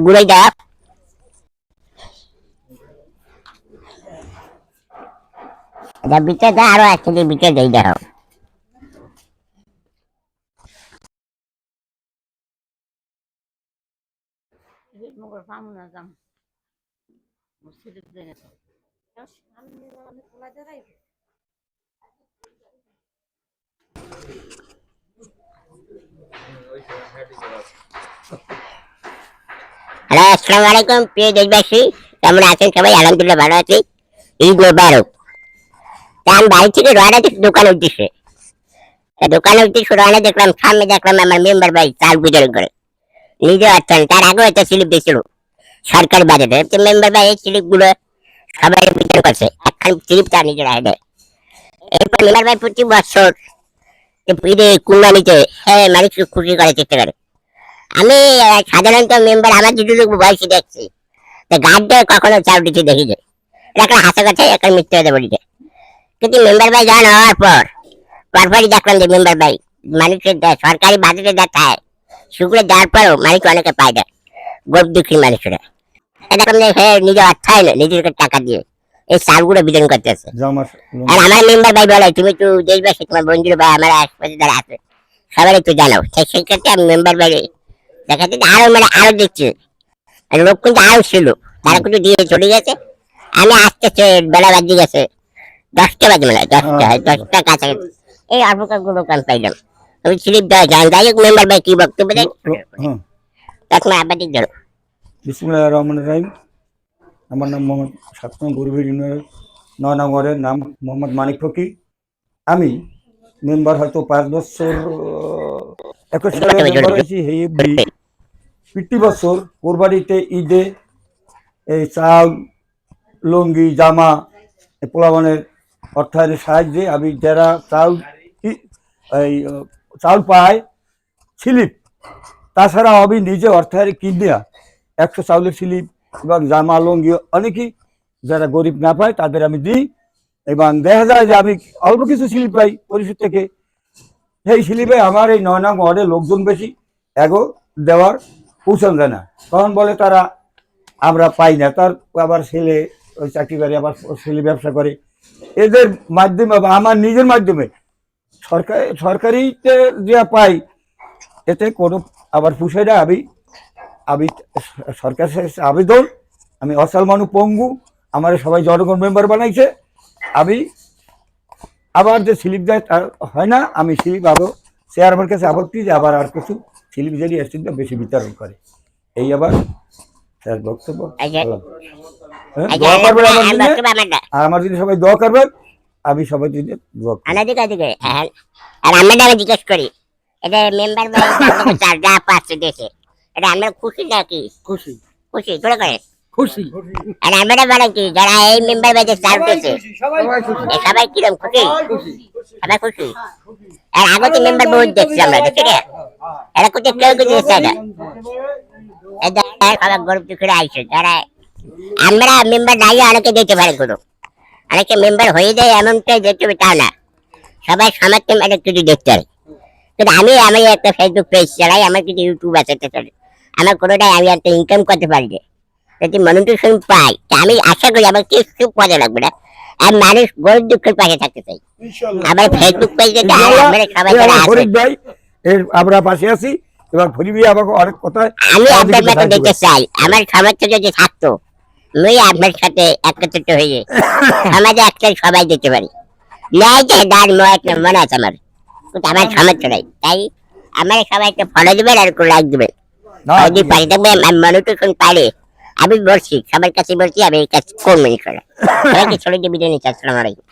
ঘুরে যা বিকে আরো এক কেজি বিকে দেই দেখো হ্যালো আসসালামু আলাইকুম প্রিয় দেশবাসী, কেমন আছেন সবাই? আলহামদুলিল্লাহ ভালো আছি। ঈদ মোবারক। আমি বাড়ি থেকে রওনা দিচ্ছি দোকানের উদ্দেশ্যে। রওনা দেখলাম, সামনে দেখলাম আমার মেম্বার ভাই চাল বিতরণ করে, নিজে অর্থাৎ তার আগেও একটা স্লিপ দিয়েছিল সরকারি বাজেটে। মেম্বার ভাই এই স্লিপ গুলো সবাই বিতরণ করছে, একখান স্লিপ তার নিজের আয়। এরপর মেম্বার ভাই প্রতি বছর ঈদে কুরবানিতে হ্যাঁ মানুষকে খুশি করার চেষ্টা করে। আমি সাধারণত মেম্বার আমার যেটুকু বয়সী দেখছি, গার্ডে কখনো চাল দিতে দেখি যে একটা হাসা কথা একটা মিথ্যে কথা বলিতে। কিন্তু মেম্বার ভাই যখন হওয়ার পরপরই দেখলাম যে মেম্বার ভাই মানুষের সরকারি বাজেটে দেখায় সেগুলো দেওয়ার পরেও মানুষ অনেকে পায় না, গরিব দুঃখী মানুষেরা। দেখলাম যে হ্যাঁ নিজের অর্থায় না, নিজের টাকা দিয়ে এই চালগুলো বিতরণ করতেছে। আর আমার মেম্বার ভাই বলে তুমি একটু দেশবাসী, তোমার বন্ধুরা বা আমার আশপাশে যারা আছে সবাই একটু জানাও। সেই ক্ষেত্রে আমি মেম্বার ভাই দেখা যাচ্ছে আরো আরো দেখছি লোক কিন্তু আরো ছিল, তারা কিন্তু দিয়ে চলে গেছে। আমি আসতে বেলা বাজে গেছে 10টা বাজে, মানে 10টা কাছাকাছি এই অল্প গুলো কান পাইলাম। আমি স্লিপ দেওয়া যান, যাই হোক মেম্বার ভাই কি বক্তব্য দেয় তখন আবাদিক ধরো। বিসমিল্লাহির রহমানির রহিম। আমার নাম মোহাম্মদ সাতম গরিবের ইউনিয়নের 9 নং ওয়ার্ডের নাম মোহাম্মদ মানিক ফকির। আমি মেম্বার হয়তো 5 বছর 21 সালে মেম্বার হয়েছি। প্রতি বছর কোরবানিতে ঈদে এই চাল লুঙ্গি জামা পোলাবানের অর্থায়নের সাহায্যে আমি যারা চাল পায় স্লিপ, তাছাড়া আমি নিজে অর্থায়নে কিনিয়া 100 চাউলের স্লিপ এবং জামা লুঙ্গি অনেকেই যারা গরিব না পায় তাদের আমি দিই। এবং দেখা যায় যে আমি অল্প কিছু স্লিপ পাই পরিষদ থেকে। সেই স্লিপে আমার এই 9 নং ওয়ার্ডে লোকজন বেশি, এগো দেওয়ার পৌঁছান যায় না। তখন বলে তারা আমরা পাই না, তার আবার ছেলে ওই চাকরি করে, আবার ছেলে ব্যবসা করে। এদের মাধ্যমে বা আমার নিজের মাধ্যমে সরকারিতে যে পাই এতে কোনো আবার পুষে না। আমি সরকার আবেদন, আমি অসাল মানুষ পঙ্গু, আমার সবাই জনগণ মেম্বার বানাইছে। আমি আবার যে স্লিপ দেয় তার হয় না, আমি স্লিপ আবার চেয়ারম্যান কাছে আপত্তি যে আবার আর কিছু স্লিপ যদি এসটিটা বেশি বিতরণ করে। এই আবার স্যার বক্তব্য। আমার যদি সবাই দোয়া করবেন, আমি সবাই যদি দোয়া করব। আর আমরা জিজ্ঞেস করি এটা মেম্বার ভাই যা পাচ্ছে দেশে এটা আমরা খুশি নাকি? খুশি খুশি করে করে খুশি। আর আমরা বলে কি যারা এই মেম্বার ভাই চাল পেয়েছে সবাই কিরম খুশি? সবাই খুশি। আর আগে তো মেম্বার বহুত দেখছি আমরা, দেখছি রে এরা কোথায় কেউ কিছু দেখছে না। সবাই গরিব দুঃখীরা আইসে যারা আমরা মেম্বার নাই অনেকে দিতে পারে, কোনো অনেকে মেম্বার হয়ে যায় এমনটাই দেখতে হবে তা না, সবাই সামর্থ্য অনেক কিছু দেখতে পারে। কিন্তু আমি একটা ফেসবুক পেজ চালাই, আমার কিছু ইউটিউব আছে, আমার কোনোটাই আমি একটা ইনকাম করতে পারি না। যদি মনিটেশন পাই আমি আশা করি আমার কিছু পদে লাগবে না। আর মানুষ গরিব দুঃখের পাশে থাকতে চাই। আমার ফেসবুক পেজে সবাই আমরা পাশে আছি। এবার ভরিবি আমাকে অনেক কথা আমি আপনার মতো দেখতে চাই। আমার সামর্থ্য যদি থাকতো আমি আপনার সাথে একত্রিত হয়ে সমাজে একটা সবাই দিতে পারি। ন্যায় যে দান মনে আছে আমার, কিন্তু আমার সামর্থ্য নাই। তাই আমার সবাই একটা ফলো দেবেন আর লাইক দেবেন। যদি পারি থাকবে মনিটেশন পারে আমি বলছি সবার কাছে বলছি আমি এই কাজ করবো। সবাইকে ছেড়ে দিয়ে বিদায় নিচ্ছি। আসসালামু আলাইকুম।